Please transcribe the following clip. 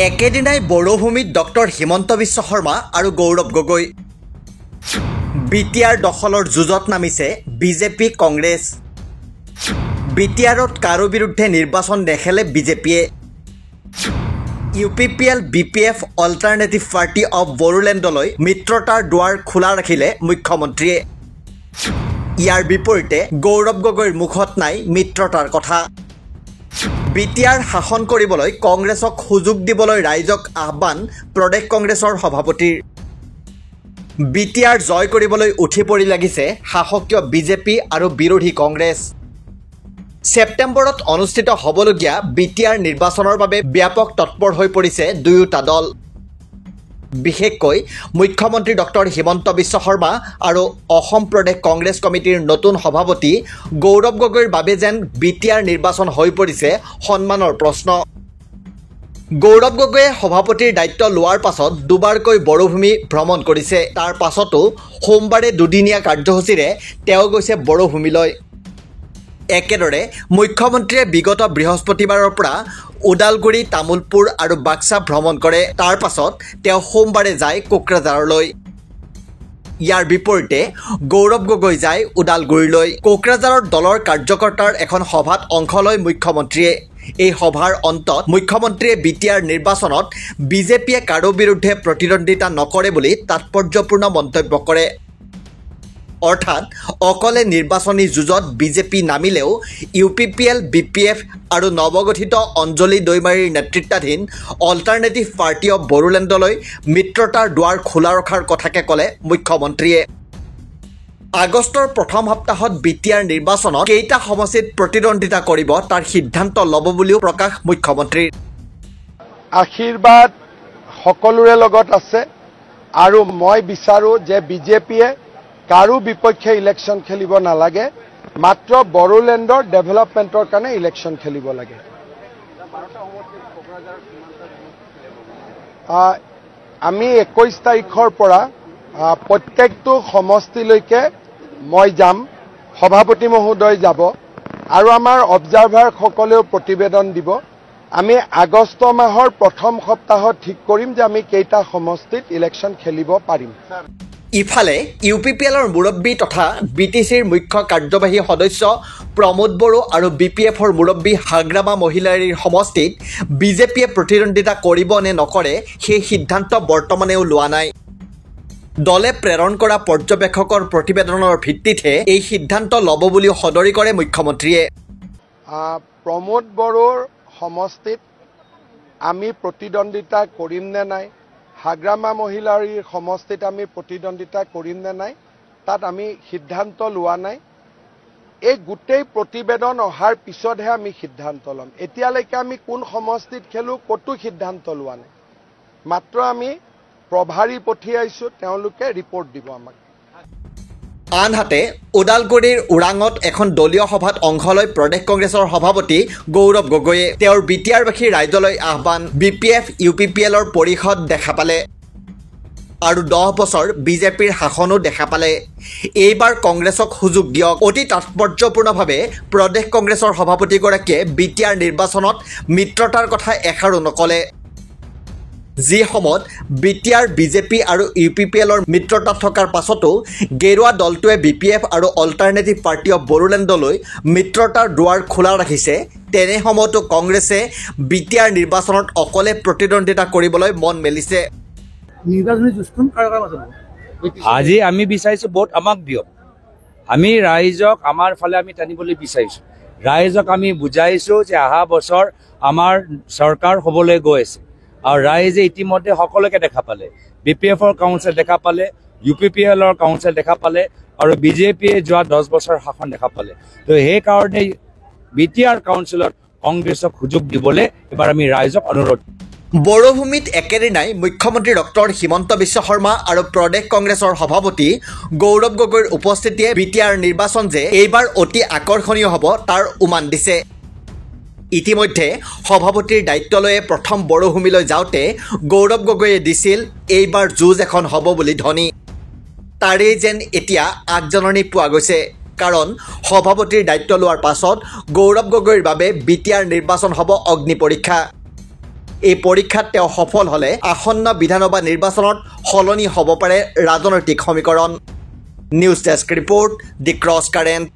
একেদিনাই বড়োভূমিত ডক্টৰ হিমন্ত বিশ্ব শৰ্মা আৰু গৌৰৱ গগৈ। বিটিআৰ দখলৰ যুঁজত নামিছে বিজেপি কংগ্ৰেছ। বিটিআৰত কাৰো বিৰুদ্ধে নিৰ্বাচন নেখেলে বিজেপিয়ে। UPPL BPF alternative party of বড়োলেণ্ডলৈ মিত্ৰতাৰ দুৱাৰ খোলা ৰাখিলে মুখ্যমন্ত্ৰীয়ে। ইয়াৰ বিপৰীতে গৌৰৱ গগৈৰ মুখত নাই মিত্ৰতাৰ কথা। বিটিআৰ শাসন কৰিবলৈ কংগ্ৰেছক সুযোগ দিবলৈ ৰাইজক আহ্বান প্ৰদেশ কংগ্ৰেছৰ সভাপতিৰ। বিটিআৰ জয় কৰিবলৈ উঠি পৰি লাগিছে শাসকীয় বিজেপি আৰু বিৰোধী কংগ্ৰেছ। ছেপ্টেম্বৰত অনুষ্ঠিত হ'বলগীয়া বিটিআৰ নিৰ্বাচনৰ বাবে ব্যাপক তৎপৰ হৈ পৰিছে দুয়োটা দল। বিশেষকৈ মুখ্যমন্ত্ৰী ডক্টৰ হিমন্ত বিশ্ব শৰ্মা আৰু অসম প্ৰদেশ কংগ্ৰেছ কমিটিৰ নতুন সভাপতি গৌৰৱ গগৈৰ বাবে যেন বিটিআৰ নিৰ্বাচন হৈ পৰিছে সন্মানৰ প্ৰশ্ন। গৌৰৱ গগৈয়ে সভাপতিৰ দায়িত্ব লোৱাৰ পাছত দুবাৰকৈ বড়োভূমি ভ্ৰমণ কৰিছে। তাৰ পাছতো সোমবাৰে দুদিনীয়া কাৰ্যসূচীৰে তেওঁ গৈছে বড়োভূমিলৈ। একেদৰে মুখ্যমন্ত্ৰীয়ে বিগত বৃহস্পতিবাৰৰ পৰা ওদালগুৰি, তামুলপুৰ আৰু বাক্সা ভ্ৰমণ কৰে। তাৰ পাছত তেওঁ সোমবাৰে যায় কোকৰাঝাৰলৈ। ইয়াৰ বিপৰীতে গৌৰৱ গগৈ যায় ওদালগুৰিলৈ। কোকৰাঝাৰৰ দলৰ কাৰ্যকৰ্তাৰ এখন সভাত অংশ লয় মুখ্যমন্ত্ৰীয়ে। এই সভাৰ অন্তত মুখ্যমন্ত্ৰীয়ে বিটিআৰ নিৰ্বাচনত বিজেপিয়ে কাৰো বিৰুদ্ধে প্ৰতিদ্বন্দ্বিতা নকৰে বুলি তাৎপৰ্যপূৰ্ণ মন্তব্য কৰে। অৰ্থাৎ অকলে নিৰ্বাচনী যুঁজত বিজেপি নামিলেও UPPL BPF আৰু নৱগঠিত অঞ্জলি দৈমাৰীৰ নেতৃত্বাধীন অল্টাৰনেটিভ পাৰ্টি অৱ বড়োলেণ্ডলৈ মিত্ৰতাৰ দুৱাৰ খোলা ৰখাৰ কথাকে ক'লে মুখ্যমন্ত্ৰীয়ে। আগষ্টৰ প্ৰথম সপ্তাহত বিটিআৰ নিৰ্বাচনত কেইটা সমষ্টিত প্ৰতিদ্বন্দ্বিতা কৰিব তাৰ সিদ্ধান্ত ল'ব বুলিও প্ৰকাশ মুখ্যমন্ত্ৰীৰ। আশীৰ্বাদ সকলোৰে লগত আছে আৰু মই বিচাৰোঁ যে বিজেপিয়ে কাৰো বিপক্ষে ইলেকশ্যন খেলিব নালাগে, মাত্ৰ বড়োলেণ্ডৰ ডেভেলপমেণ্টৰ কাৰণে ইলেকশ্যন খেলিব লাগে। আমি 21 তাৰিখৰ পৰা প্ৰত্যেকটো সমষ্টিলৈকে মই যাম, সভাপতি মহোদয় যাব আৰু আমাৰ অবজাৰ্ভাৰসকলেও প্ৰতিবেদন দিব। আমি আগষ্ট মাহৰ প্ৰথম সপ্তাহত ঠিক কৰিম যে আমি কেইটা সমষ্টিত ইলেকশ্যন খেলিব পাৰিম। ইফালে UPPLৰ মুৰব্বী তথা BTCৰ মুখ্য কাৰ্যবাহী সদস্য প্ৰমোদ বড়ো আৰু BPFৰ মুৰব্বী হাগ্ৰামা মহিলাৰীৰ সমষ্টিত বিজেপিয়ে প্ৰতিদ্বন্দ্বিতা কৰিব নে নকৰে সেই সিদ্ধান্ত বৰ্তমানেও লোৱা নাই। দলে প্ৰেৰণ কৰা পৰ্যবেক্ষকৰ প্ৰতিবেদনৰ ভিত্তিতহে এই সিদ্ধান্ত ল'ব বুলিও সদৰি কৰে মুখ্যমন্ত্ৰীয়ে। প্ৰমোদ বড়োৰ সমষ্টিত আমি প্ৰতিদ্বন্দ্বিতা কৰিম নে নাই, হাগ্ৰামা মহিলাৰীৰ সমষ্টিত আমি প্ৰতিদ্বন্দ্বিতা কৰিম নে নাই, তাত আমি সিদ্ধান্ত লোৱা নাই। এই গোটেই প্ৰতিবেদন অহাৰ পিছতহে আমি সিদ্ধান্ত ল'ম। এতিয়ালৈকে আমি কোন সমষ্টিত খেলোঁ ক'তো সিদ্ধান্ত লোৱা নাই, মাত্ৰ আমি প্ৰভাৰী পঠিয়াইছোঁ, তেওঁলোকে ৰিপৰ্ট দিব আমাক। আনহাতে ওদালগুৰিৰ ওৰাঙত এখন দলীয় সভাত অংশ লয় প্ৰদেশ কংগ্ৰেছৰ সভাপতি গৌৰৱ গগৈয়ে। তেওঁৰ বিটিআৰবাসী ৰাইজলৈ আহ্বান, BPF UPPLৰ পৰিষদ দেখা পালে আৰু 10 বছৰ বিজেপিৰ শাসনো দেখা পালে। এইবাৰ কংগ্ৰেছক সুযোগ দিয়ক। অতি তাৎপৰ্যপূৰ্ণভাৱে প্ৰদেশ কংগ্ৰেছৰ সভাপতিগৰাকীয়ে বিটিআৰ নিৰ্বাচনত মিত্ৰতাৰ কথা এষাৰো নকলে। যি সময়ত বিটিআৰ বিজেপি আৰু UPPLৰ মিত্ৰতাত থকাৰ পাছতো গেৰুৱা দলটোৱে BPF আৰু অল্টাৰনেটিভ পাৰ্টি অৱ বড়োলেণ্ডলৈ মিত্ৰতাৰ দুৱাৰ খোলা ৰাখিছে, তেনে সময়তো কংগ্ৰেছে বিটিআৰ নিৰ্বাচনত অকলে প্ৰতিদ্বন্দ্বিতা কৰিবলৈ মন মেলিছে। আজি আমি বিচাৰিছোঁ ভোট আমাক দিয়ক, আমি ৰাইজক আমাৰ ফালে আমি টানিবলৈ বিচাৰিছোঁ। ৰাইজক আমি বুজাইছোঁ যে অহা বছৰ আমাৰ চৰকাৰ হ'বলৈ গৈ আছে আৰু ৰাইজে ইতিমধ্যে সকলোকে দেখা পালে, BPFৰ কাউন্সিল দেখা পালে, UPPLৰ কাউন্সিল দেখা পালে আৰু বিজেপিয়ে যোৱা 10 বছৰ শাসন দেখা পালে। তো সেইকাৰণে বিটিআৰ কাউন্সিলত কংগ্ৰেছক সুযোগ দিবলৈ এবাৰ আমি ৰাইজক অনুৰোধ। বড়োভূমিত একেদিনাই মুখ্যমন্ত্ৰী ডক্টৰ হিমন্ত বিশ্ব শৰ্মা আৰু প্ৰদেশ কংগ্ৰেছৰ সভাপতি গৌৰৱ গগৈৰ উপস্থিতিয়ে বিটিআৰ নিৰ্বাচন যে এইবাৰ অতি আকৰ্ষণীয় হ'ব তাৰ উমান দিছে। ইতিমধ্যে সভাপতিৰ দায়িত্ব লৈয়ে প্ৰথম বড়োভূমিলৈ যাওঁতে গৌৰৱ গগৈয়ে দিছিল এইবাৰ যুঁজ এখন হ'ব বুলি ধ্বনি। তাৰেই যেন এতিয়া আগজাননী পোৱা গৈছে, কাৰণ সভাপতিৰ দায়িত্ব লোৱাৰ পাছত গৌৰৱ গগৈৰ বাবে বিটিআৰ নিৰ্বাচন হ'ব অগ্নি পৰীক্ষা। এই পৰীক্ষাত তেওঁ সফল হ'লে আসন্ন বিধানসভা নিৰ্বাচনত সলনি হ'ব পাৰে ৰাজনৈতিক সমীকৰণ। নিউজ ডেস্ক ৰিপৰ্ট, দি ক্ৰছ কাৰেণ্ট।